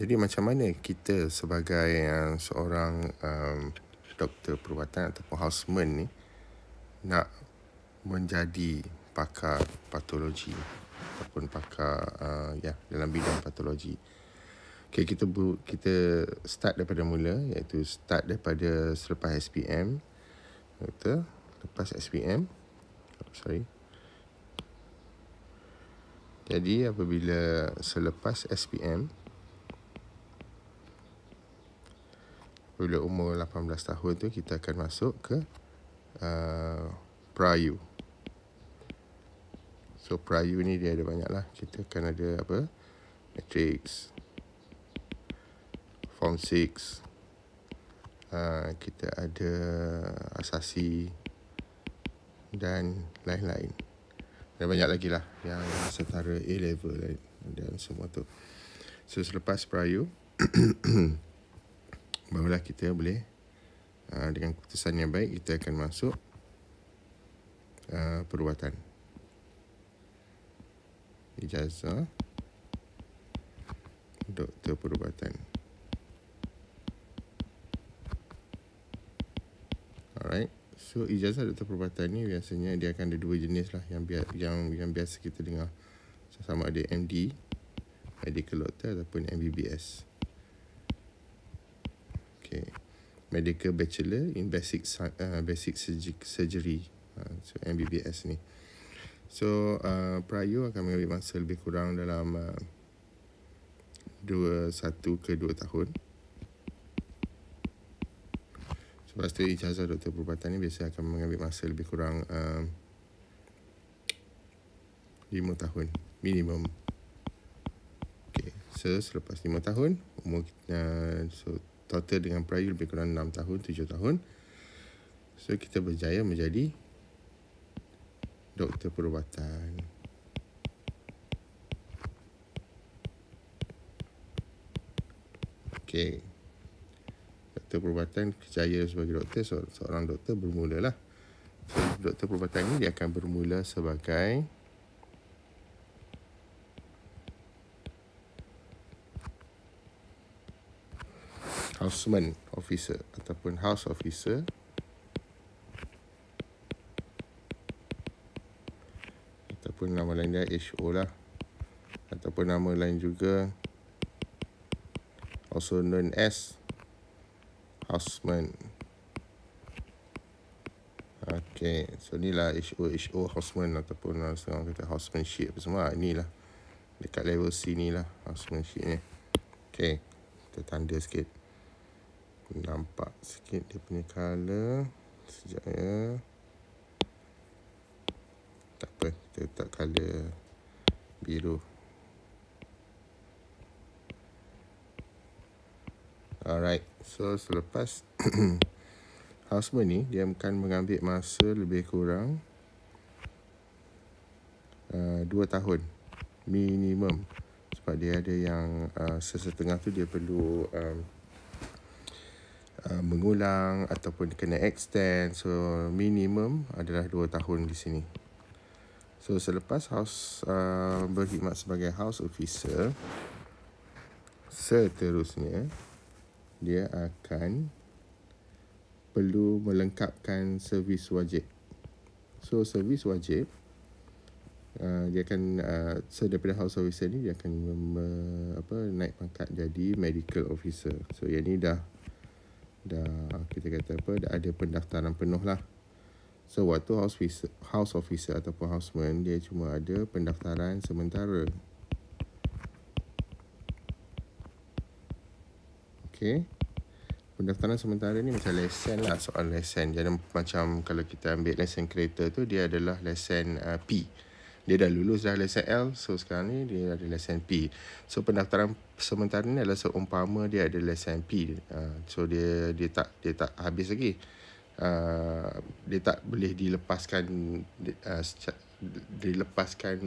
Jadi macam mana kita sebagai seorang doktor perubatan ataupun houseman ni nak menjadi pakar patologi ataupun pakar dalam bidang patologi. Okay, kita start daripada mula, iaitu start daripada selepas SPM. Betul? Lepas SPM. Jadi apabila selepas SPM, bila umur 18 tahun tu, kita akan masuk ke Prayu. So Prayu ni dia ada banyak lah. Kita akan ada Matrix, Form 6, kita ada Asasi dan lain-lain. Dan banyak lagi lah yang setara A-level dan semua tu. So selepas Prayu barulah kita boleh dengan keputusan yang baik, kita akan masuk perubatan. Ijazah doktor perubatan. Alright. So ijazah doktor perubatan ni biasanya dia akan ada dua jenis lah yang biasa kita dengar. Sama ada MD, Medical Doctor, ataupun MBBS. Okay. Medical Bachelor in Basic Surgery. So MBBS ni. So Prayu akan mengambil masa lebih kurang dalam 1 ke 2 tahun. Lepas tu ijazah doktor perubatan ni biasa akan mengambil masa lebih kurang 5 tahun minimum. Okay. So selepas 5 tahun umur so total dengan Prayu lebih kurang 6 tahun, 7 tahun. So kita berjaya menjadi doktor perubatan. Okay. Doktor perubatan kejaya sebagai doktor, seorang doktor bermula lah. So doktor perubatan ni dia akan bermula sebagai houseman officer ataupun house officer. Ataupun nama lain dia HO lah. Ataupun nama lain juga also known as houseman. Okay, so inilah HO houseman ataupun orang kata housemanship semua. Inilah dekat level C ni lah housemanship ni. Okay, kita tanda sikit. Nampak sikit dia punya colour. Sekejap ya. Tak apa, kita letak colour biru. Alright, so selepas houseman ni dia akan mengambil masa lebih kurang 2 tahun minimum. Sebab dia ada yang sesetengah tu dia perlu mengulang ataupun kena extend. So minimum adalah 2 tahun di sini. So selepas berkhidmat sebagai house officer, seterusnya dia akan perlu melengkapkan servis wajib. So servis wajib dia akan so daripada house officer ni dia akan naik pangkat jadi medical officer. So yang ni dah kita kata dah ada pendaftaran penuh lah. So waktu house officer ataupun houseman dia cuma ada pendaftaran sementara. Okay. Pendaftaran sementara ni macam lesen lah, soal lesen. Jadi macam kalau kita ambil lesen kereta tu, dia adalah lesen P. Dia dah lulus dah lesen L, so sekarang ni dia ada lesen P. So pendaftaran sementara ni adalah seumpama dia ada lesen P. So dia tak habis lagi. Dia tak boleh dilepaskan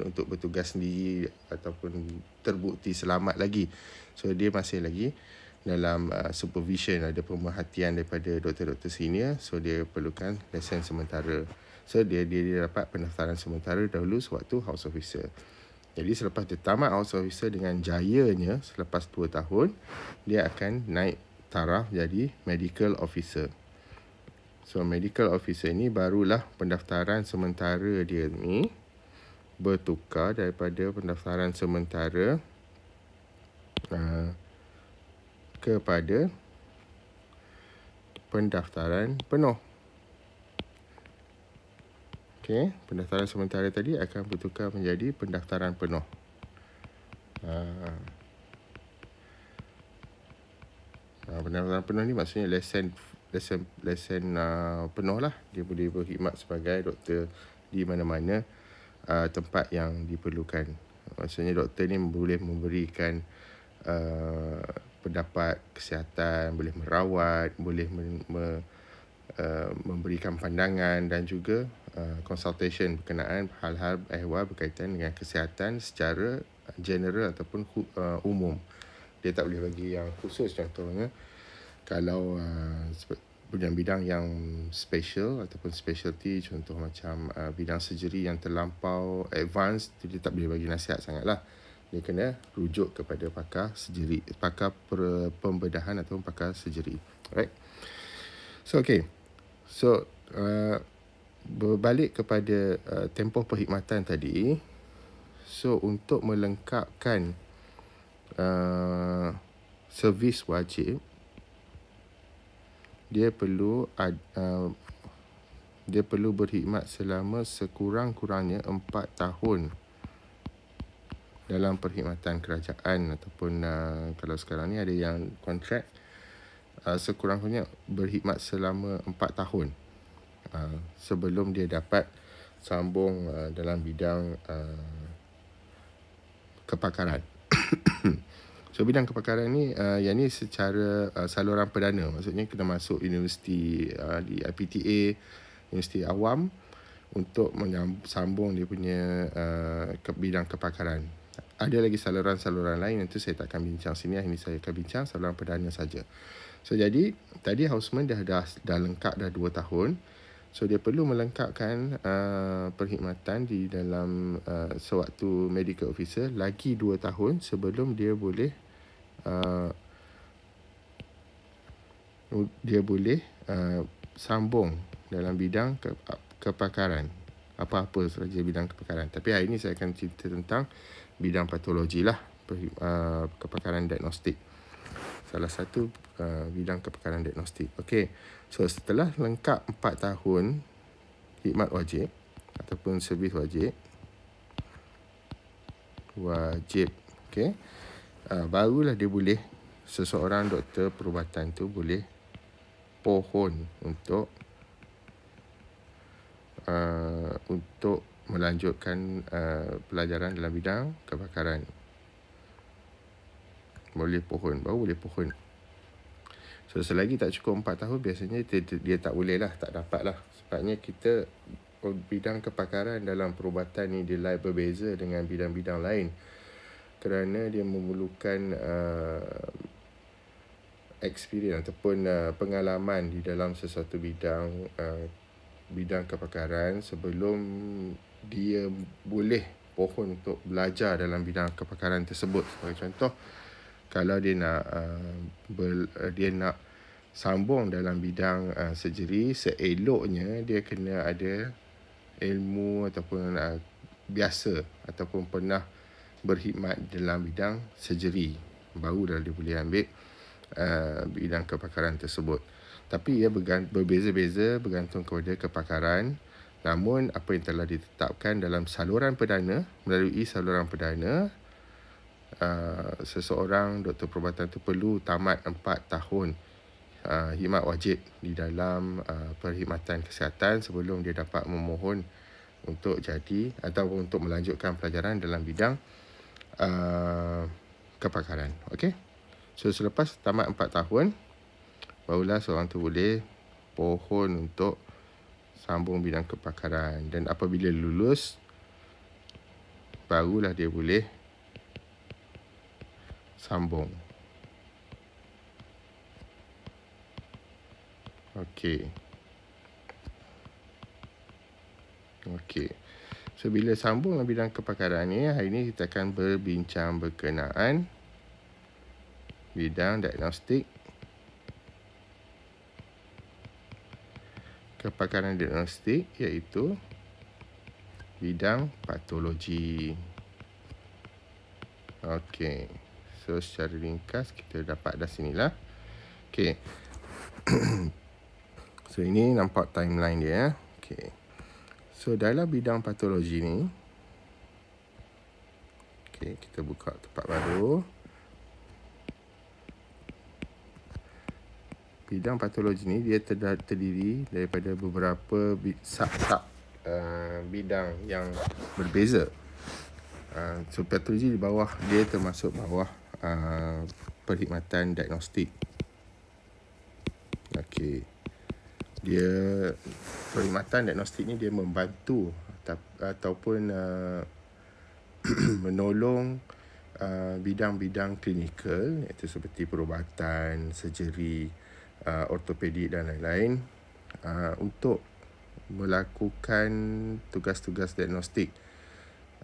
untuk bertugas sendiri ataupun terbukti selamat lagi. So dia masih lagi dalam supervision, ada pemerhatian daripada doktor-doktor senior. So dia perlukan lesen sementara. So dia dapat pendaftaran sementara dahulu sewaktu house officer. Jadi selepas dia tamat house officer dengan jayanya, selepas 2 tahun, dia akan naik taraf jadi medical officer. So medical officer ni barulah pendaftaran sementara dia ni bertukar daripada pendaftaran sementara kepada pendaftaran penuh. Okey, pendaftaran sementara tadi akan bertukar menjadi pendaftaran penuh. Pendaftaran penuh ni maksudnya lesen penuh lah. Dia boleh berkhidmat sebagai doktor di mana-mana tempat yang diperlukan. Maksudnya doktor ni boleh memberikan pendapat kesihatan, boleh merawat, boleh memberikan pandangan dan juga consultation berkenaan hal-hal ehwal berkaitan dengan kesihatan secara general ataupun umum. Dia tak boleh bagi yang khusus. Contohnya kalau bidang-bidang yang special ataupun specialty, contoh macam bidang surgery yang terlampau advance, dia tak boleh bagi nasihat sangatlah. Dia kena rujuk kepada pakar surgery, pakar pembedahan ataupun pakar surgery. Alright. So okay. So berbalik kepada tempoh perkhidmatan tadi. So untuk melengkapkan servis wajib, dia perlu berkhidmat selama sekurang-kurangnya 4 tahun dalam perkhidmatan kerajaan ataupun kalau sekarang ni ada yang kontrak sekurang-kurangnya berkhidmat selama 4 tahun sebelum dia dapat sambung dalam bidang kepakaran. So bidang kepakaran ni yang ni secara saluran perdana, maksudnya kena masuk universiti di IPTA, universiti awam untuk sambung dia punya bidang kepakaran. Ada lagi saluran-saluran lain, itu saya tak akan bincang sini. Ini saya akan bincang saluran perdana saja. So jadi tadi houseman dah lengkap dah 2 tahun. So dia perlu melengkapkan perkhidmatan di dalam sewaktu medical officer lagi 2 tahun sebelum dia boleh sambung dalam bidang kepakaran, apa-apa sahaja bidang kepakaran. Tapi hari ini saya akan cerita tentang bidang patologi lah, kepakaran diagnostik. Salah satu bidang kepakaran diagnostik. Okey. So setelah lengkap 4 tahun khidmat wajib ataupun servis wajib, okey, barulah dia boleh, seseorang doktor perubatan tu boleh pohon untuk melanjutkan pelajaran dalam bidang kepakaran. Baru boleh pohon. So selagi tak cukup 4 tahun, biasanya dia tak boleh lah, tak dapat lah. Sebabnya kita bidang kepakaran dalam perubatan ni dia berbeza dengan bidang-bidang lain, kerana dia memerlukan experience ataupun pengalaman di dalam sesuatu bidang kepakaran sebelum dia boleh pohon untuk belajar dalam bidang kepakaran tersebut. Sebagai contoh, kalau dia nak sambung dalam bidang surgery, seeloknya dia kena ada ilmu ataupun biasa ataupun pernah berkhidmat dalam bidang surgery, baru dah dia boleh ambil bidang kepakaran tersebut. Tapi ia berbeza-beza bergantung kepada kepakaran. Namun apa yang telah ditetapkan dalam saluran perdana, melalui saluran perdana, seseorang doktor perubatan itu perlu tamat 4 tahun khidmat wajib di dalam perkhidmatan kesihatan sebelum dia dapat memohon untuk jadi ataupun untuk melanjutkan pelajaran dalam bidang kepakaran. Okey. So selepas tamat 4 tahun, barulah seorang tu boleh pohon untuk sambung bidang kepakaran. Dan apabila lulus, barulah dia boleh sambung. Okey. So, bila sambung dengan bidang kepakaran ni, hari ni kita akan berbincang berkenaan bidang diagnostik, kepakaran diagnostik iaitu bidang patologi. Okey. So, secara ringkas kita dapat dah sinilah. Okey. So, ini nampak timeline dia. Okey. So, dalam bidang patologi ni, okey, kita buka tempat baru. Bidang patologi ni dia terdiri daripada beberapa sub-sub bidang yang berbeza. So, patologi di bawah dia termasuk bawah perkhidmatan diagnostik. Okey. Dia perkhidmatan diagnostik ni dia membantu ataupun menolong bidang-bidang klinikal iaitu seperti perubatan, surgery, ortopedik dan lain-lain untuk melakukan tugas-tugas diagnostik.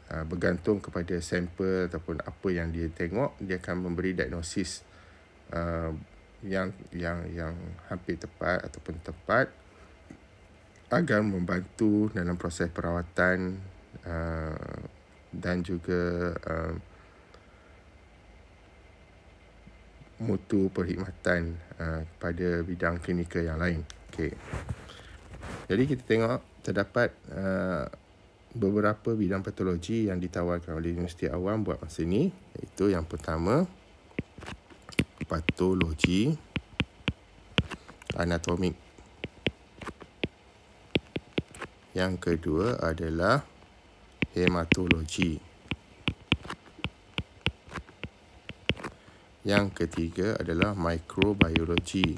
Bergantung kepada sampel ataupun apa yang dia tengok, dia akan memberi diagnosis yang hampir tepat ataupun tepat agar membantu dalam proses perawatan dan juga mutu perkhidmatan pada bidang klinikal yang lain. Okey. Jadi kita tengok terdapat beberapa bidang patologi yang ditawarkan oleh Universiti Awam buat masa ini, iaitu yang pertama patologi anatomik. Yang kedua adalah hematologi. Yang ketiga adalah microbiologi.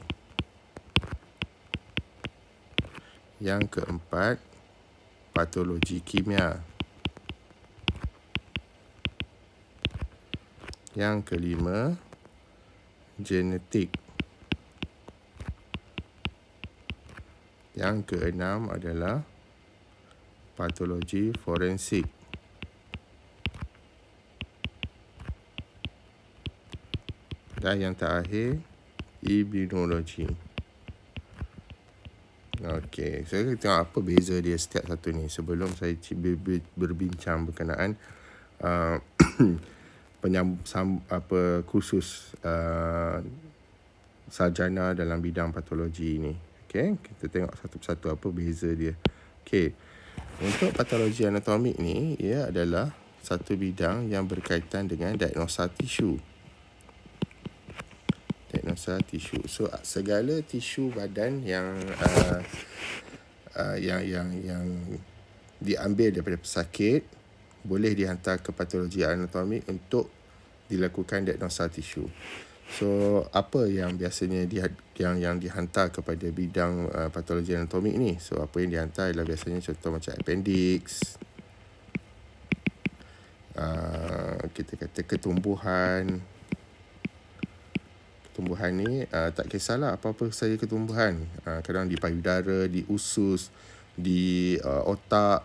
Yang keempat, patologi kimia. Yang kelima, genetik. Yang keenam adalah patologi forensik. Dan yang terakhir, imunologi. Okey, saya tengok apa beza dia setiap satu ni sebelum saya berbincang berkenaan kursus sarjana dalam bidang patologi ni. Okey, kita tengok satu persatu apa beza dia. Okey. Untuk patologi anatomik ni, ia adalah satu bidang yang berkaitan dengan diagnosa tisu. Diagnosa tisu. So, segala tisu badan yang diambil daripada pesakit boleh dihantar ke patologi anatomik untuk dilakukan diagnosa tisu. So, apa yang biasanya yang dihantar kepada bidang patologi anatomik ni? So, apa yang dihantar adalah biasanya contoh macam appendix, kita kata ketumbuhan. Ketumbuhan ni tak kisahlah apa-apa saja ketumbuhan. Kadang di payudara, di usus, di otak,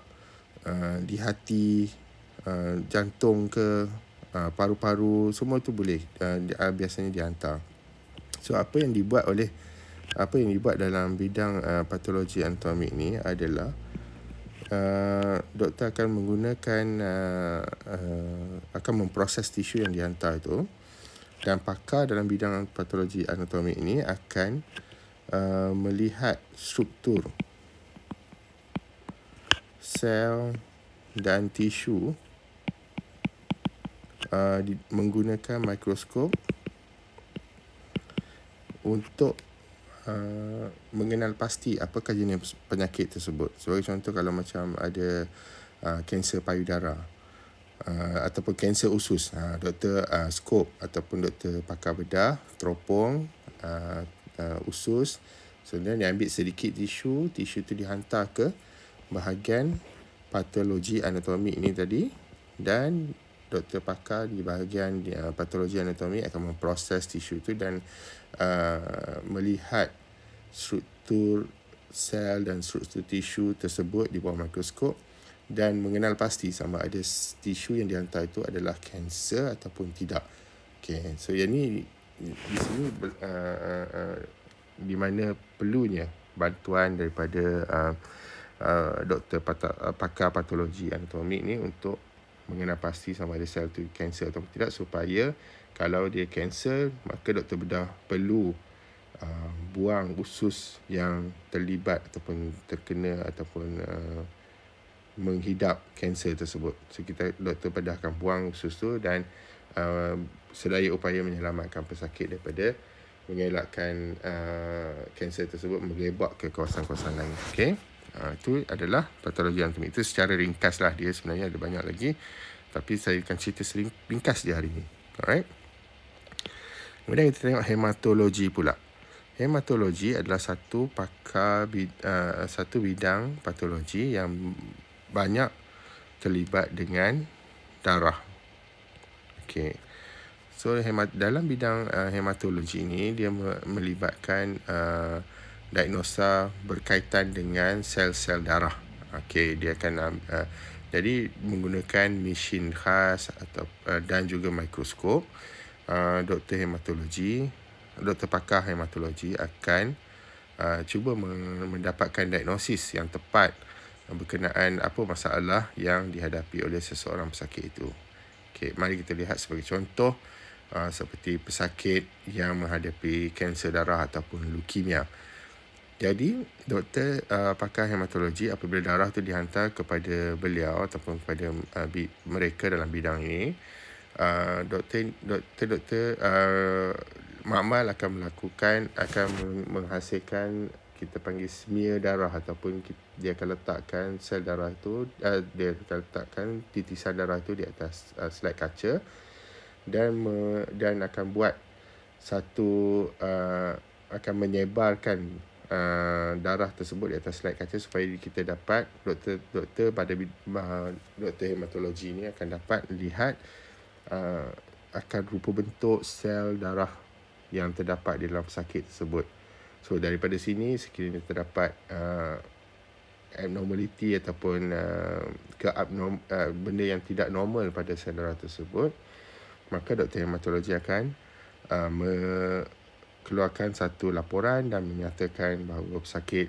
di hati, jantung ke, paru-paru, semua tu boleh biasanya dihantar. So, apa yang dibuat dalam bidang patologi anatomik ni adalah doktor akan menggunakan akan memproses tisu yang dihantar itu, dan pakar dalam bidang patologi anatomik ini akan melihat struktur sel dan tisu menggunakan mikroskop untuk mengenal pasti apakah jenis penyakit tersebut. Sebagai contoh, kalau macam ada kanser payudara ataupun kanser usus, doktor skop ataupun doktor pakar bedah teropong usus. Sebenarnya dia ambil sedikit tisu tu dihantar ke bahagian patologi anatomik ini tadi, dan doktor pakar di bahagian patologi anatomi akan memproses tisu itu dan melihat struktur sel dan struktur tisu tersebut di bawah mikroskop dan mengenal pasti sama ada tisu yang dihantar itu adalah kanser ataupun tidak. Okay, so yang ni di sini di mana perlunya bantuan daripada doktor pakar patologi anatomik ni untuk mengenal pasti sama ada sel tu kanser atau tidak, supaya kalau dia kanser, maka doktor bedah perlu buang usus yang terlibat ataupun terkena ataupun menghidap kanser tersebut. So doktor bedah akan buang usus tu dan sedaya upaya menyelamatkan pesakit daripada mengelakkan kanser tersebut merebak ke kawasan-kawasan lain. Okey. Itu adalah patologi anatomik. Itu secara ringkas lah, dia sebenarnya ada banyak lagi, tapi saya akan cerita ringkas je hari ni. Alright. Kemudian kita tengok hematologi pula. Hematologi adalah satu bidang patologi yang banyak terlibat dengan darah. Okey. So dalam bidang hematologi ini, dia melibatkan diagnosa berkaitan dengan sel-sel darah. Okey, dia akan jadi menggunakan mesin khas dan juga mikroskop. Doktor pakar hematologi akan cuba mendapatkan diagnosis yang tepat berkenaan apa masalah yang dihadapi oleh seseorang pesakit itu. Okey, mari kita lihat sebagai contoh seperti pesakit yang menghadapi kanser darah ataupun leukemia. Jadi, doktor pakar hematologi, apabila darah itu dihantar kepada beliau ataupun kepada mereka dalam bidang ini, doktor makmal akan menghasilkan, kita panggil smear darah, ataupun dia akan letakkan sel darah itu, dia akan letakkan titisan darah itu di atas slide kaca dan akan buat satu akan menyebarkan darah tersebut di atas slide kaca supaya kita dapat, doktor hematologi ini akan dapat lihat akan rupa bentuk sel darah yang terdapat di dalam pesakit tersebut. So daripada sini, sekiranya terdapat abnormality ataupun benda yang tidak normal pada sel darah tersebut, maka doktor hematologi akan keluarkan satu laporan dan menyatakan bahawa pesakit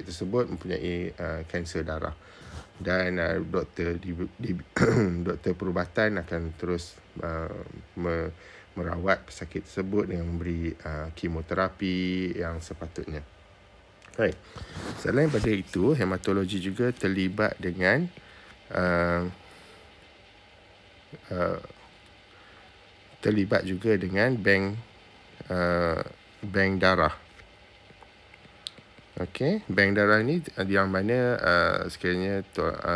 tersebut mempunyai kanser darah. Dan doktor perubatan akan terus merawat pesakit tersebut dengan memberi kemoterapi yang sepatutnya. Right. Selain daripada itu, hematologi juga terlibat dengan bank darah. Okey, bank darah ni yang mana sekiranya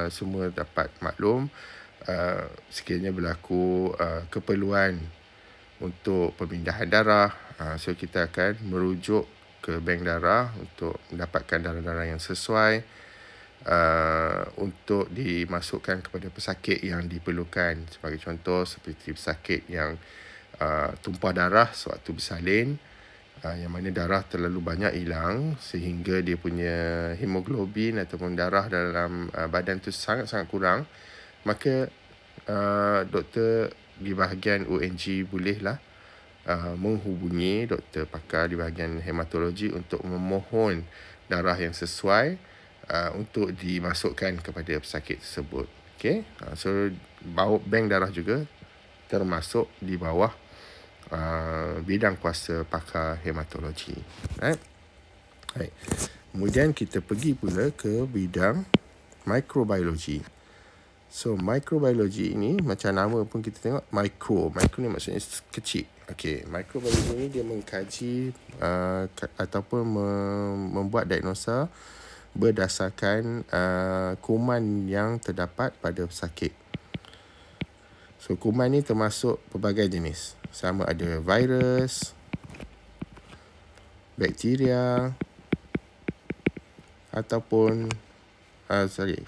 semua dapat maklum, sekiranya berlaku keperluan untuk pemindahan darah, so kita akan merujuk ke bank darah untuk mendapatkan darah-darah yang sesuai untuk dimasukkan kepada pesakit yang diperlukan. Sebagai contoh, seperti pesakit yang tumpah darah sewaktu bersalin, yang mana darah terlalu banyak hilang sehingga dia punya hemoglobin ataupun darah dalam badan tu sangat-sangat kurang, maka doktor di bahagian ONG bolehlah menghubungi doktor pakar di bahagian hematologi untuk memohon darah yang sesuai untuk dimasukkan kepada pesakit tersebut. Okay? So bank darah juga termasuk di bawah bidang kuasa pakar hematologi. Right? Kemudian kita pergi pula ke bidang microbiology. So microbiology ini, macam nama pun kita tengok, micro ni maksudnya kecil. Okay, microbiology ini dia mengkaji ataupun membuat diagnosa berdasarkan kuman yang terdapat pada pesakit. So kuman ni termasuk pelbagai jenis, sama ada virus, bakteria ataupun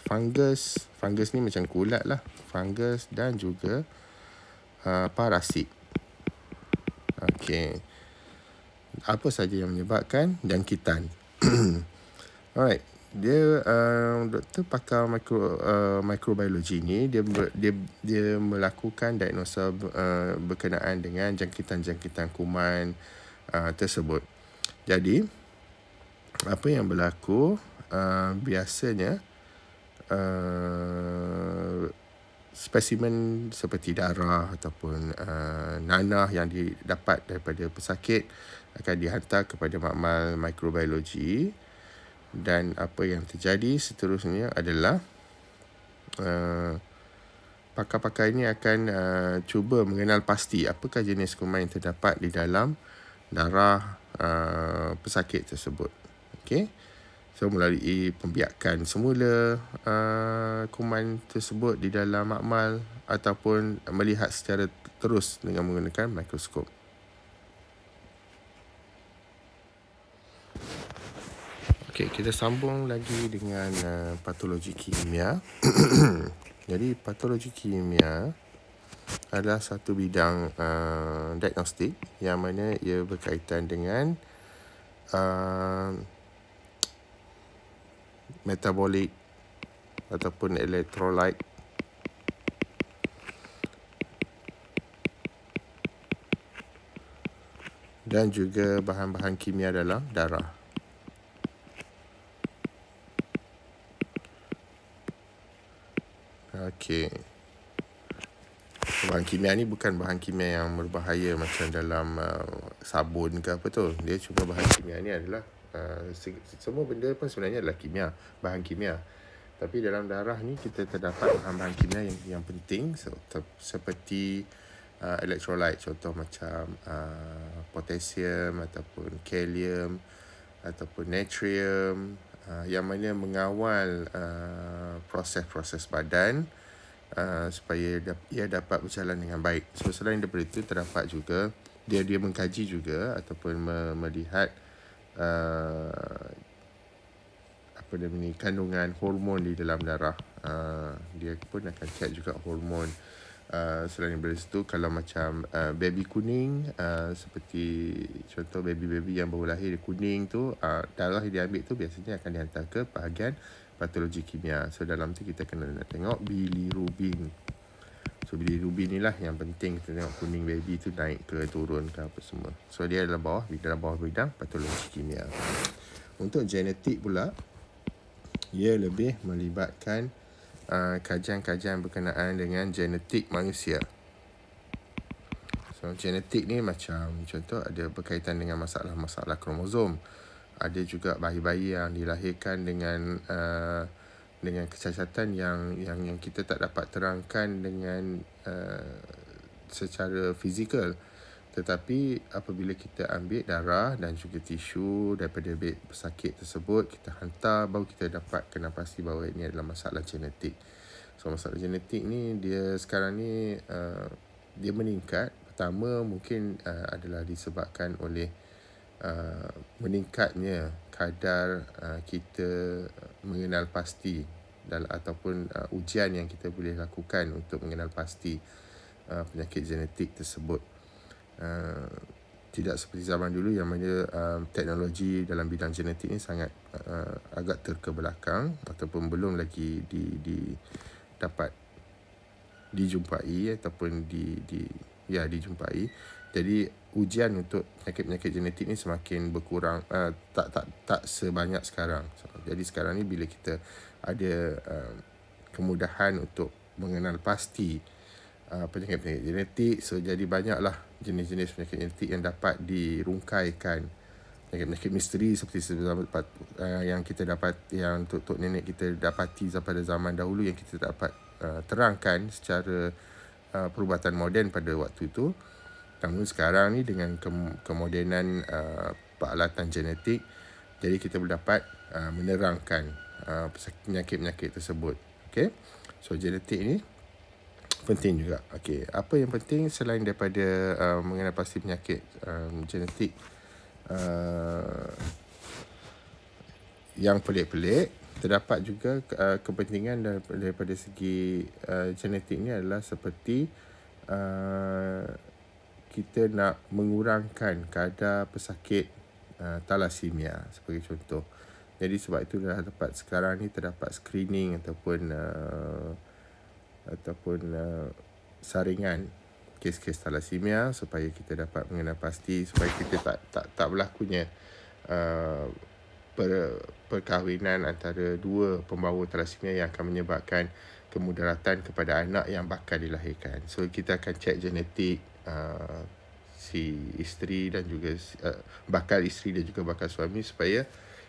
fungus. Fungus ni macam kulat lah, fungus dan juga parasit. Okey, apa saja yang menyebabkan jangkitan. Alright, dia doktor pakar mikrobiologi ni dia melakukan diagnosa berkenaan dengan jangkitan-jangkitan kuman tersebut. Jadi apa yang berlaku biasanya spesimen seperti darah ataupun nanah yang didapat daripada pesakit akan dihantar kepada makmal mikrobiologi, dan apa yang terjadi seterusnya adalah pakar-pakar ini akan cuba mengenal pasti apakah jenis kuman yang terdapat di dalam darah pesakit tersebut. Okey. So melalui pembiakan semula kuman tersebut di dalam makmal ataupun melihat secara terus dengan menggunakan mikroskop. Okey, kita sambung lagi dengan patologi kimia. Jadi patologi kimia adalah satu bidang diagnostik yang mana ia berkaitan dengan metabolik ataupun elektrolit dan juga bahan-bahan kimia dalam darah. Okey. Bahan kimia ni bukan bahan kimia yang berbahaya macam dalam sabun ke apa tu. Dia cuma bahan kimia ni adalah semua benda pun sebenarnya adalah kimia, bahan kimia. Tapi dalam darah ni kita terdapat bahan-bahan kimia yang penting seperti elektrolit, contoh macam potasium ataupun kalium ataupun natrium, yang mana mengawal proses-proses badan supaya ia dapat berjalan dengan baik. So selain daripada itu, terdapat juga dia mengkaji juga ataupun melihat apa namanya, kandungan hormon di dalam darah. Dia pun akan cek juga hormon. Selain daripada itu, kalau macam baby kuning, seperti contoh baby-baby yang baru lahir kuning tu, darah yang diambil tu biasanya akan dihantar ke bahagian patologi kimia. So dalam tu kita kena nak tengok bilirubin. So bilirubin ni lah yang penting kita tengok kuning baby tu naik ke turun ke apa semua. So dia dalam bawah bidang patologi kimia. Untuk genetik pula, ia lebih melibatkan kajian-kajian berkenaan dengan genetik manusia. So genetik ni macam contoh ada berkaitan dengan masalah-masalah kromosom. Ada juga bayi-bayi yang dilahirkan dengan kecacatan yang kita tak dapat terangkan dengan secara fizikal. Tetapi apabila kita ambil darah dan juga tisu daripada pesakit tersebut, kita hantar, baru kita dapat kenal pasti bahawa ini adalah masalah genetik. So masalah genetik ni dia sekarang ni dia meningkat. Pertama mungkin adalah disebabkan oleh meningkatnya kadar kita mengenal pasti ataupun ujian yang kita boleh lakukan untuk mengenal pasti penyakit genetik tersebut. Tidak seperti zaman dulu yang mana teknologi dalam bidang genetik ni sangat agak terkebelakang ataupun belum lagi dapat dijumpai ataupun dijumpai. Jadi ujian untuk penyakit-penyakit genetik ni semakin berkurang, tak sebanyak sekarang. Jadi sekarang ni bila kita ada kemudahan untuk mengenal pasti penyakit-penyakit genetik, so jadi banyaklah jenis-jenis penyakit genetik yang dapat dirungkaikan. Penyakit-penyakit misteri seperti yang kita dapat, yang tok nenek kita dapati pada zaman dahulu yang kita dapat terangkan secara perubatan moden pada waktu itu. Namun sekarang ni dengan kemodenan peralatan genetik, jadi kita boleh dapat menerangkan penyakit-penyakit tersebut. Okay? So genetik ni penting juga. Okey, apa yang penting selain daripada mengenal pasti penyakit genetik yang pelik-pelik, terdapat juga kepentingan daripada segi genetik ni adalah seperti kita nak mengurangkan kadar pesakit thalassemia sebagai contoh. Jadi sebab itu sekarang ni terdapat screening ataupun saringan kes-kes thalassemia supaya kita dapat mengenal pasti, supaya kita tak berlakunya perkahwinan antara dua pembawa thalassemia yang akan menyebabkan kemudaratan kepada anak yang bakal dilahirkan. So kita akan cek genetik si isteri dan juga bakal isteri dan juga bakal suami, supaya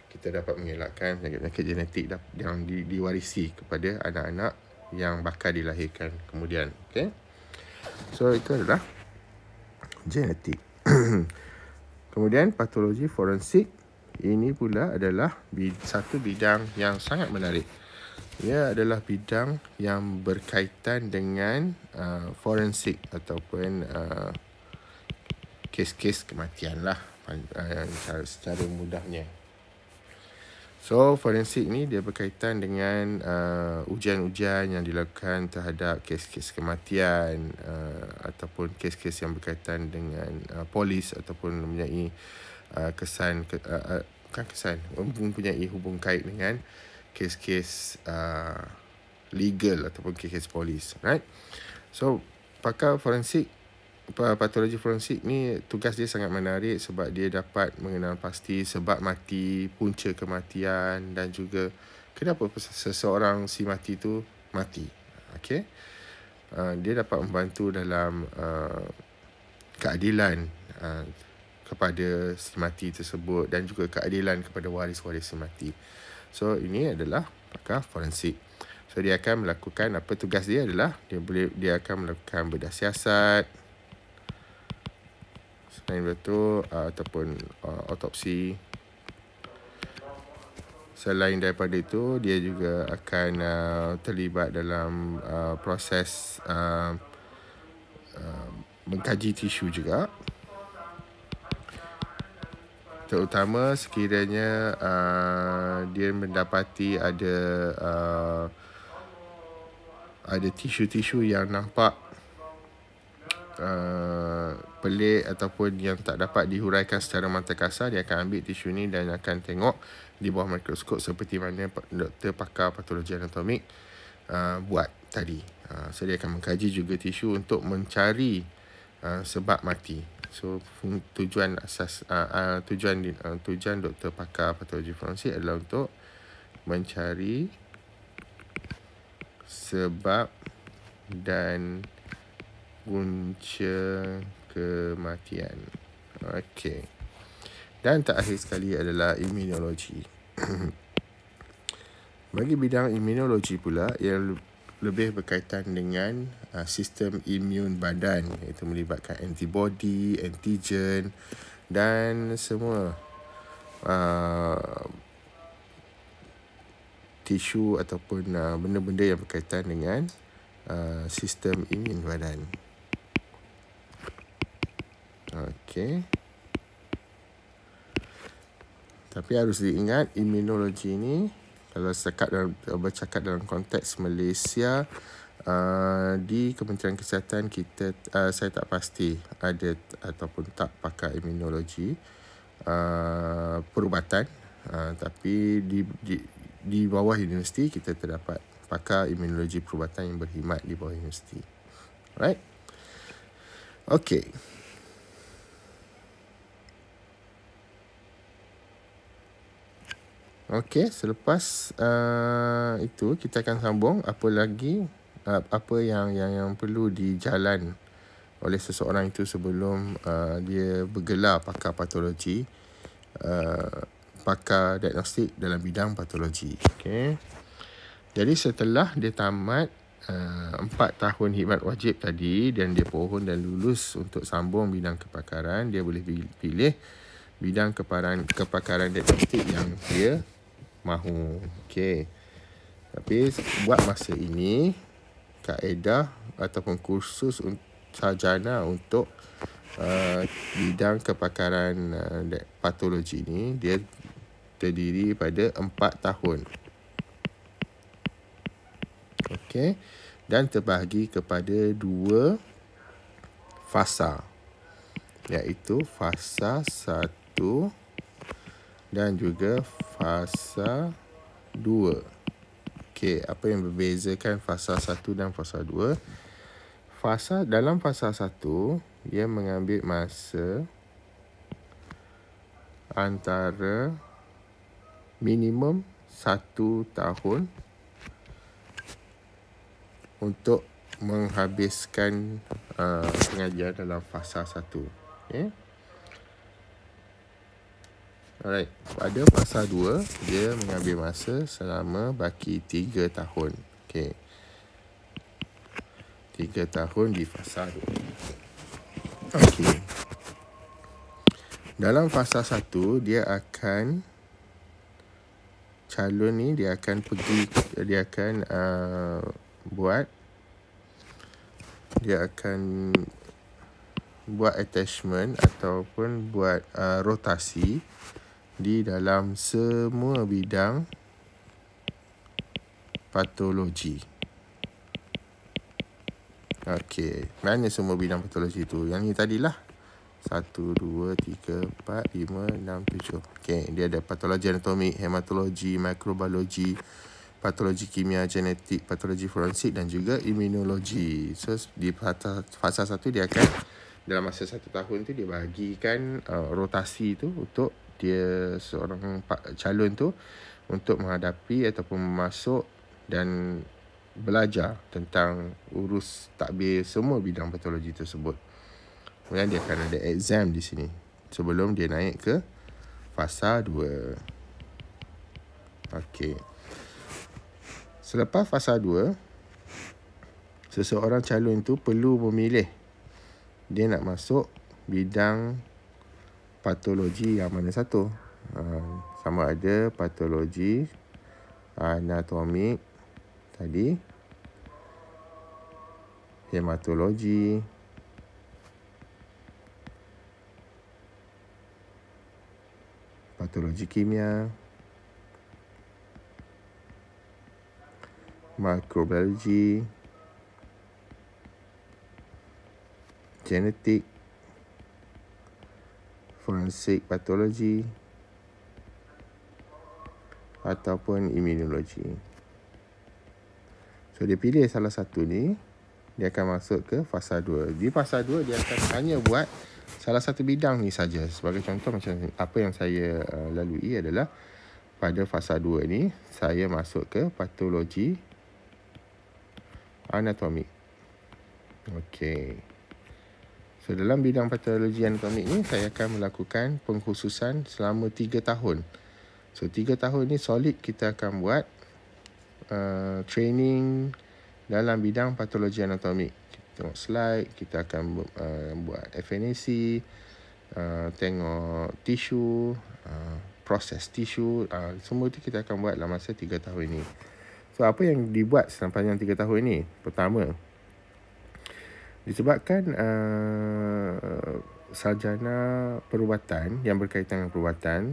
kita dapat mengelakkan penyakit-penyakit genetik yang diwarisi kepada anak-anak yang bakal dilahirkan kemudian. Okay? So itu adalah genetik. Kemudian patologi forensik, ini pula adalah satu bidang yang sangat menarik. Ia adalah bidang yang berkaitan dengan forensik ataupun kes-kes kematian lah, secara mudahnya. So forensik ni dia berkaitan dengan ujian-ujian yang dilakukan terhadap kes-kes kematian ataupun kes-kes yang berkaitan dengan polis ataupun mempunyai mempunyai hubung kait dengan kes-kes legal ataupun kes-kes polis, right? So pakar forensik, patologi forensik ni tugas dia sangat menarik sebab dia dapat mengenal pasti sebab mati, punca kematian dan juga kenapa seseorang si mati tu mati. Okey. Dia dapat membantu dalam keadilan kepada si mati tersebut dan juga keadilan kepada waris-waris si mati. So ini adalah pakar forensik. So dia akan melakukan tugas dia adalah dia akan melakukan bedah siasat, selain itu ataupun autopsi. Selain daripada itu, dia juga akan terlibat dalam proses mengkaji tisu juga, terutama sekiranya dia mendapati ada tisu-tisu yang nampak pelik ataupun yang tak dapat dihuraikan secara mata kasar. Dia akan ambil tisu ni dan akan tengok di bawah mikroskop seperti mana doktor pakar patologi anatomik buat tadi. So dia akan mengkaji juga tisu untuk mencari sebab mati. So tujuan doktor pakar patologi forensik adalah untuk mencari sebab dan punca kematian. Okey. Dan terakhir sekali adalah imunologi. Bagi bidang imunologi pula, ia lebih berkaitan dengan sistem imun badan, iaitu melibatkan antibody, antigen dan semua tisu ataupun benda-benda yang berkaitan dengan sistem imun badan. Okey. Tapi harus diingat, imunologi ni kalau bercakap dalam konteks Malaysia, di Kementerian Kesihatan kita, saya tak pasti ada ataupun tak pakar imunologi perubatan, tapi di bawah universiti kita terdapat pakar imunologi perubatan yang berkhidmat di bawah universiti. Right? Okey. Okey, selepas itu kita akan sambung apa yang perlu dijalan oleh seseorang itu sebelum dia bergelar pakar patologi, pakar diagnostik dalam bidang patologi. Okey. Jadi setelah dia tamat 4 tahun khidmat wajib tadi dan dia pohon dan lulus untuk sambung bidang kepakaran, dia boleh pilih bidang kepakaran diagnostik yang dia mahu. Okey. Tapi buat masa ini, kaedah ataupun kursus sarjana untuk bidang kepakaran patologi ni dia terdiri pada 4 tahun. Okey. Dan terbahagi kepada 2 fasa, iaitu fasa 1 dan juga fasa 2. Okey, apa yang membezakan fasa 1 dan fasa 2? Dalam fasa 1, dia mengambil masa antara minimum 1 tahun untuk menghabiskan pengajian dalam fasa 1. Okay. Alright, pada fasa 2, dia mengambil masa selama baki 3 tahun. Okay. 3 tahun di fasa 2. Okay. Dalam fasa 1, dia akan calon ni dia akan buat attachment ataupun buat rotasi di dalam semua bidang patologi. Okey, mana semua bidang patologi tu? Yang ni tadilah. 1, 2, 3, 4, 5, 6, 7. Okey, dia ada patologi anatomik, hematologi, mikrobiologi, patologi kimia, genetik, patologi forensik dan juga imunologi. So, di fasa 1 dia akan dalam masa 1 tahun tu dia bahagikan rotasi tu untuk dia seorang calon tu untuk menghadapi ataupun masuk dan belajar tentang urus takbir semua bidang patologi tersebut. Kemudian dia akan ada exam di sini sebelum dia naik ke fasa 2. Okey. Selepas fasa 2, seseorang calon tu perlu memilih dia nak masuk bidang patologi yang mana satu. Sama ada patologi anatomik tadi, hematologi, patologi kimia, mikrobiologi, genetik, forensik patologi ataupun imunologi. So dia pilih salah satu ni, dia akan masuk ke fasa 2. Di fasa 2 dia akan hanya buat salah satu bidang ni saja. Sebagai contoh macam apa yang saya lalui adalah pada fasa 2 ni saya masuk ke patologi anatomik. Okey. So dalam bidang patologi anatomik ni saya akan melakukan pengkhususan selama 3 tahun. So 3 tahun ni solid kita akan buat training dalam bidang patologi anatomik. Kita tengok slide, kita akan buat FNAC, tengok tisu, proses tisu, semua itu kita akan buat dalam masa 3 tahun ini. So apa yang dibuat sepanjang 3 tahun ini? Pertama, disebabkan sarjana perubatan yang berkaitan dengan perubatan,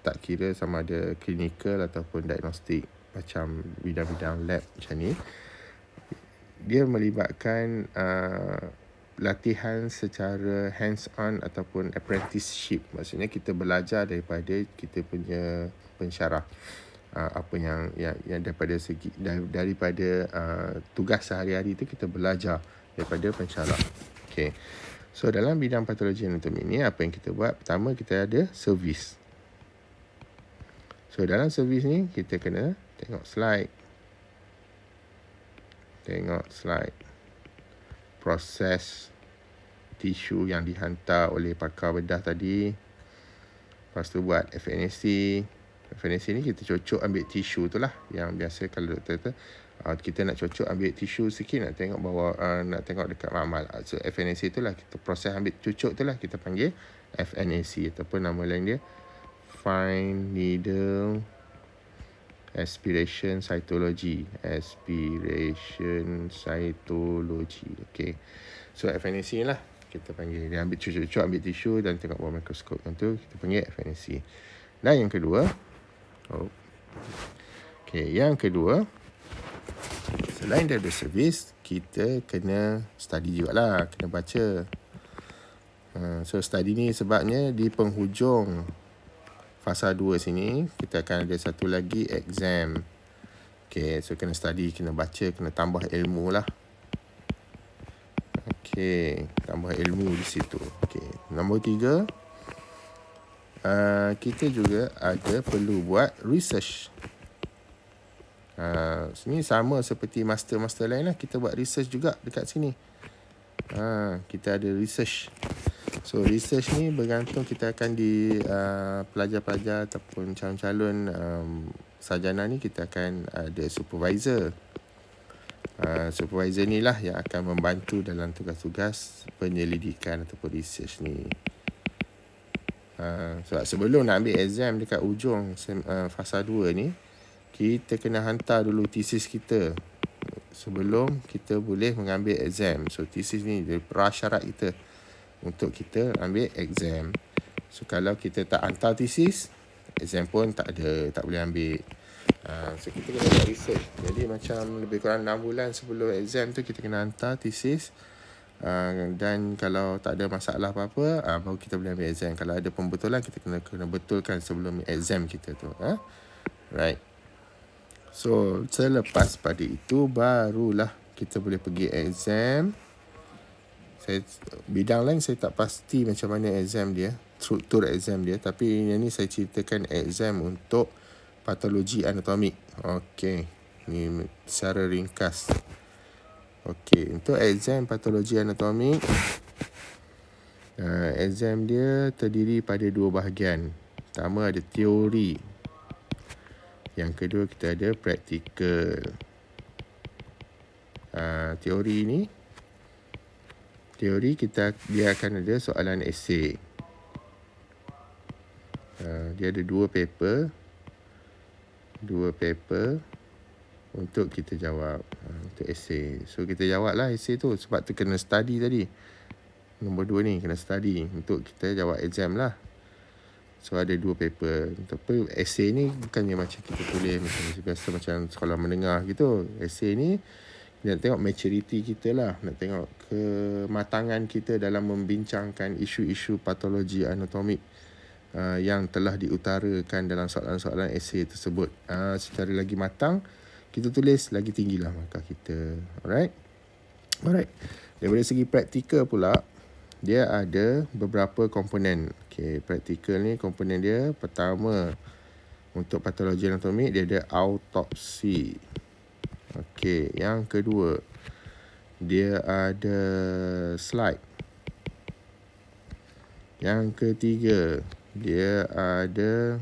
tak kira sama ada klinikal ataupun diagnostik, macam bidang-bidang lab macam ni, dia melibatkan latihan secara hands-on ataupun apprenticeship. Maksudnya kita belajar daripada kita punya pensyarah. Apa yang daripada segi daripada tugas sehari-hari itu kita belajar daripada pensyarah. Okey. So dalam bidang patologi anatomi ni apa yang kita buat? Pertama, kita ada servis. So dalam servis ni kita kena tengok slide. Proses tisu yang dihantar oleh pakar bedah tadi. Lepas tu buat FNAC. FNAC ni kita cocok ambil tisu tu lah. Yang biasa kalau doktor kata kita nak cocok ambil tisu sikit, nak tengok bawah, nak tengok dekat mamal. So FNAC tu lah, kita proses ambil cucuk tu lah kita panggil FNAC, ataupun nama lain dia Fine Needle Aspiration Cytology. Okay. So FNAC lah kita panggil. Dia ambil cucuk-cucuk, ambil tisu dan tengok bawah mikroskop. Yang tu kita panggil FNAC. Dan yang kedua, selain daripada servis, kita kena study jugalah, kena baca. So study ni sebabnya di penghujung fasa 2 sini, kita akan ada satu lagi exam. Okay, so kena study, kena baca, kena tambah ilmu lah. Okay, tambah ilmu di situ. Okay, nombor 3, kita juga ada perlu buat research. Sini sama seperti master-master lain lah, kita buat research juga dekat sini. Kita ada research. So research ni bergantung, kita akan di pelajar-pelajar ataupun calon-calon sarjana ni, kita akan ada supervisor. Supervisor ni lah yang akan membantu dalam tugas-tugas penyelidikan ataupun research ni. Sebab sebelum nak ambil exam dekat ujung fasa 2 ni, kita kena hantar dulu thesis kita sebelum kita boleh mengambil exam. So thesis ni dia prasyarat kita untuk kita ambil exam. So kalau kita tak hantar thesis, exam pun tak ada, tak boleh ambil. So kita kena buat research. Jadi macam lebih kurang 6 bulan sebelum exam tu kita kena hantar thesis. Dan kalau tak ada masalah apa-apa, baru kita boleh ambil exam. Kalau ada pembetulan, kita kena betulkan sebelum exam kita tu. Right. So selepas pada itu, barulah kita boleh pergi exam. Bidang lain saya tak pasti macam mana exam dia, struktur exam dia. Tapi yang ni saya ceritakan exam untuk patologi anatomik. Okey, ni secara ringkas. Okey, untuk exam patologi anatomik, exam dia terdiri pada 2 bahagian. Pertama ada teori, yang kedua kita ada praktikal. Teori dia akan ada soalan esei. Dia ada 2 paper untuk kita jawab, untuk esei. So kita jawablah esei tu, sebab tu kena study tadi. Nombor 2 ni kena study untuk kita jawab exam lah. So ada 2 paper. Tapi esei ni bukannya macam kita tulis macam biasa macam sekolah menengah gitu. Esei ni nak tengok maturity kita lah, nak tengok kematangan kita dalam membincangkan isu-isu patologi anatomik yang telah diutarakan dalam soalan-soalan esei tersebut. Secara lagi matang kita tulis, lagi tinggilah markah kita. Alright. Daripada segi praktikal pula, dia ada beberapa komponen. Okay, praktikal ni komponen dia pertama, untuk patologi anatomik dia ada autopsi. Okey, yang kedua dia ada slide. Yang ketiga dia ada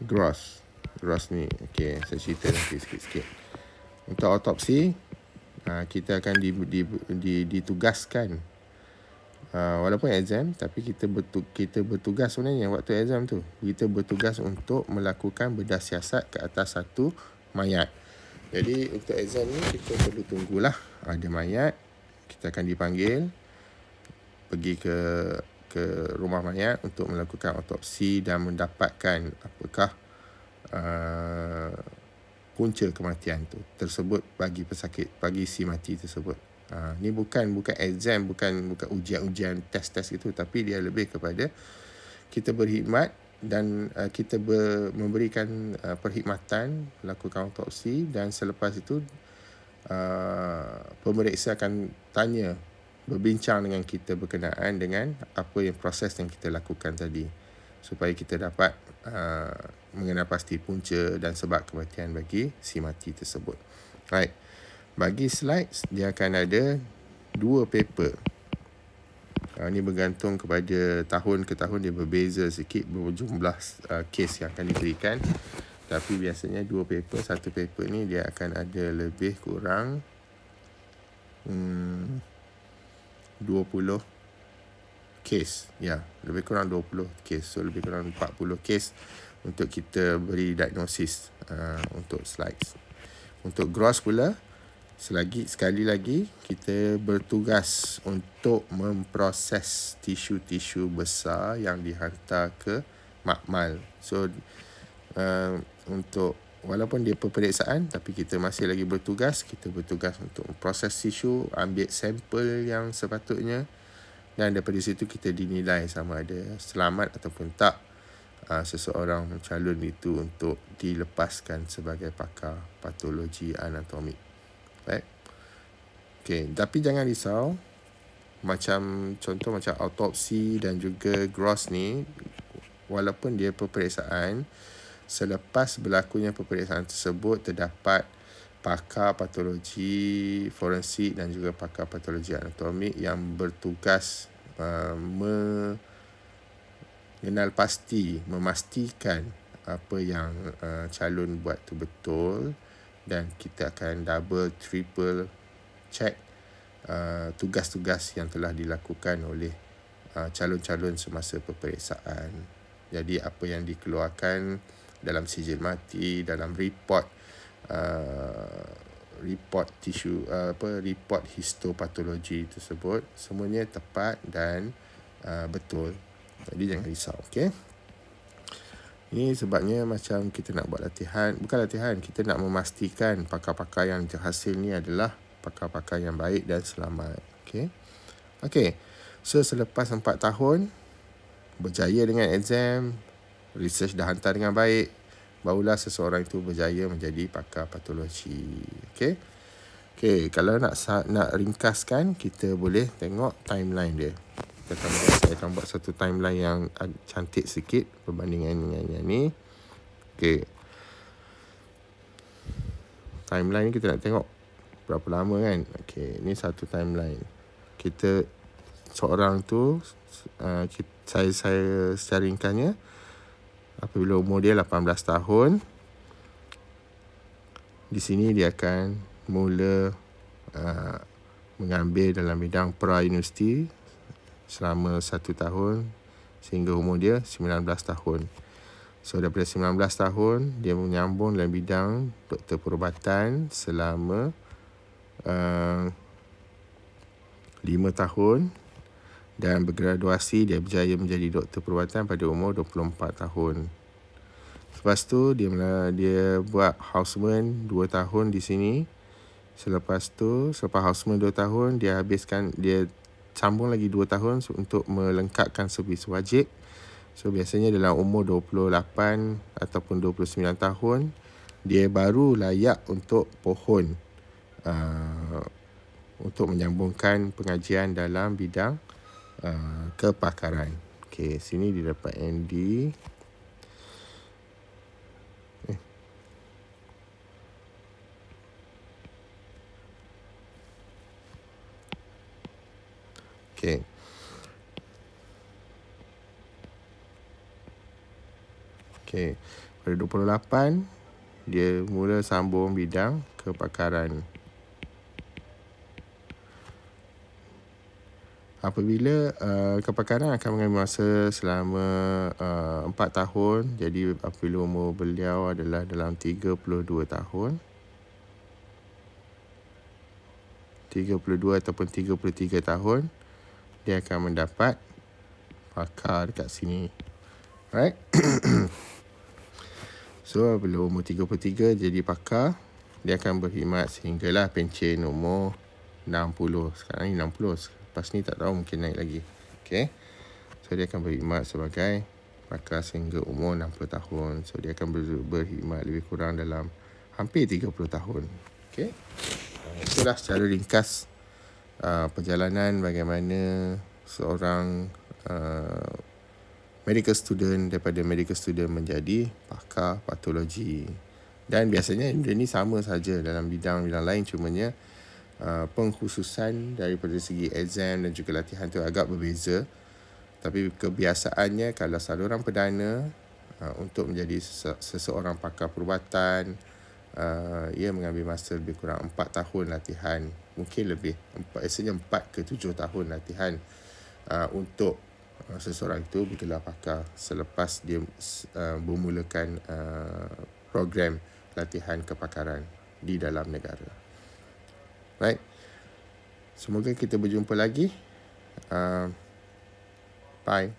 gross ni. Okey, saya cerita nanti sikit-sikit. Untuk autopsi, kita akan ditugaskan, walaupun exam, tapi kita bertugas sebenarnya waktu exam tu. Kita bertugas untuk melakukan bedah siasat ke atas satu mayat. Jadi untuk exam ni kita perlu tunggulah ada mayat, kita akan dipanggil pergi ke rumah mayat untuk melakukan autopsi dan mendapatkan apakah punca kematian tu tersebut bagi pesakit, bagi si mati tersebut. Ni bukan exam, bukan ujian-ujian tes-tes itu, tapi dia lebih kepada kita berkhidmat dan kita memberikan perkhidmatan, lakukan autopsi, dan selepas itu pemeriksa akan berbincang dengan kita berkenaan dengan apa yang proses yang kita lakukan tadi, supaya kita dapat mengenal pasti punca dan sebab kematian bagi si mati tersebut. Right. Bagi slides, dia akan ada 2 paper. Ini bergantung kepada tahun ke tahun, dia berbeza sikit berjumlah kes yang akan diberikan. Tapi biasanya 2 paper. Satu paper ni dia akan ada lebih kurang 20 kes. Ya, lebih kurang 20 kes. So lebih kurang 40 kes untuk kita beri diagnosis untuk slides. Untuk gross pula, sekali lagi kita bertugas untuk memproses tisu-tisu besar yang dihantar ke makmal. So untuk walaupun dia peperiksaan, tapi kita masih lagi bertugas. Kita bertugas untuk proses tisu, ambil sampel yang sepatutnya, Dan daripada situ kita dinilai sama ada selamat ataupun tak seseorang calon itu untuk dilepaskan sebagai pakar patologi anatomik. Right? Okay, tapi jangan risau. Contoh macam autopsi dan juga gross ni, walaupun dia peperiksaan, selepas berlakunya peperiksaan tersebut terdapat pakar patologi forensik dan juga pakar patologi anatomik yang bertugas memastikan apa yang calon buat tu betul, dan kita akan double triple check tugas-tugas yang telah dilakukan oleh calon-calon semasa peperiksaan. Jadi apa yang dikeluarkan dalam sijil mati, dalam report report histopatologi tersebut, semuanya tepat dan betul. Jadi jangan risau, okey. Ini sebabnya macam kita nak buat latihan, bukan latihan, kita nak memastikan pakar-pakar yang hasil ni adalah pakar-pakar yang baik dan selamat. Okey. So selepas 4 tahun berjaya dengan exam, research dah hantar dengan baik, barulah seseorang itu berjaya menjadi pakar patologi. Okey, kalau nak ringkaskan, kita boleh tengok timeline dia. Saya akan buat satu timeline yang cantik sikit berbandingan dengan yang ni. Okey. Timeline ni kita nak tengok berapa lama kan. Okey, ni satu timeline. Kita seorang tu saya secara ringkasnya, apabila umur dia 18 tahun, di sini dia akan mula mengambil dalam bidang pra-universiti selama 1 tahun sehingga umur dia 19 tahun. So daripada 19 tahun dia menyambung dalam bidang doktor perubatan selama 5 tahun, dan bergraduasi dia berjaya menjadi doktor perubatan pada umur 24 tahun. Lepas tu dia buat houseman 2 tahun di sini. Selepas houseman 2 tahun, dia sambung lagi 2 tahun untuk melengkapkan servis wajib. So biasanya dalam umur 28 ataupun 29 tahun dia baru layak untuk pohon untuk menyambungkan pengajian dalam bidang kepakaran. Okey, sini dia dapat ND. Okey. Okey, pada 28 dia mula sambung bidang kepakaran. Apabila kepakaran akan mengambil masa selama 4 tahun. Jadi apabila umur beliau adalah dalam 32 tahun, 32 ataupun 33 tahun, dia akan mendapat pakar dekat sini. Right? So apabila umur 33 jadi pakar, dia akan berkhidmat sehinggalah pencen umur 60. Sekarang ni 60. Lepas ni tak tahu, mungkin naik lagi. Okay. So dia akan berkhidmat sebagai pakar sehingga umur 60 tahun. So dia akan berkhidmat lebih kurang dalam hampir 30 tahun. Okay. Itulah secara ringkas perjalanan bagaimana seorang medical student daripada medical student menjadi pakar patologi. Dan biasanya dia ni sama saja dalam bidang-bidang lain, cumanya pengkhususan daripada segi exam dan juga latihan tu agak berbeza. Tapi kebiasaannya kalau saluran perdana untuk menjadi seseorang pakar perubatan, ia mengambil masa lebih kurang 4 tahun latihan. Mungkin lebih, biasanya 4 ke 7 tahun latihan untuk seseorang itu bergelar pakar selepas dia bermulakan program latihan kepakaran di dalam negara. Right? Semoga kita berjumpa lagi. Bye.